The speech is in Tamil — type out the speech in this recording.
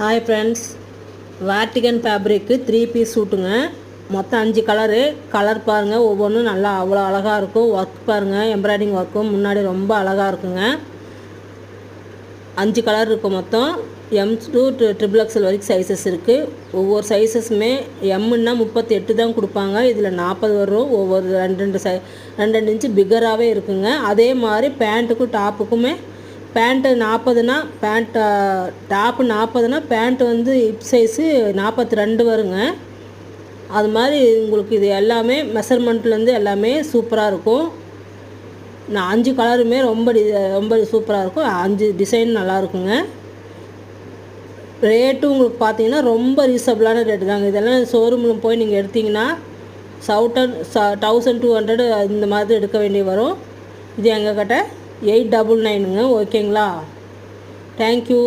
ஹாய் ஃப்ரெண்ட்ஸ், வாட்டிகன் ஃபேப்ரிக்கு 3 பீஸ் சூட்டுங்க. மொத்தம் 5 கலர் பாருங்கள். ஒவ்வொன்றும் நல்லா அவ்வளோ அழகாக இருக்கும். ஒர்க் பாருங்கள், எம்ப்ராய்டிங் ஒர்க்கும் முன்னாடி ரொம்ப அழகாக இருக்குங்க. 5 கலர் இருக்கும். மொத்தம் M to XXL வரைக்கும் சைஸஸ் இருக்குது. ஒவ்வொரு சைஸஸுமே எம்முன்னா 38 தான் கொடுப்பாங்க. இதில் 40 வரும். ஒவ்வொரு 2 இன்ச்சு பிக்கராகவே இருக்குங்க. அதே மாதிரி பேண்ட்டுக்கும் டாப்புக்குமே பேண்ட்டு 40னா டாப்பு 40னா பேண்ட்டு வந்து ஹிப் சைஸு 42 வருங்க. அது மாதிரி உங்களுக்கு இது எல்லாமே மெஷர்மெண்ட்லேருந்து எல்லாமே சூப்பராக இருக்கும். நான் 5 கலருமே ரொம்ப சூப்பராக இருக்கும். 5 டிசைன் நல்லாயிருக்குங்க. ரேட்டு உங்களுக்கு பார்த்தீங்கன்னா ரொம்ப ரீசனபிளான ரேட்டு தாங்க. இதெல்லாம் ஷோரூமில் போய் நீங்கள் எடுத்திங்கன்னா 1200 இந்த மாதிரி எடுக்க வேண்டி வரும். இது எங்கள் கிட்ட 899ங்க. ஓகேங்களா? தேங்க்யூ.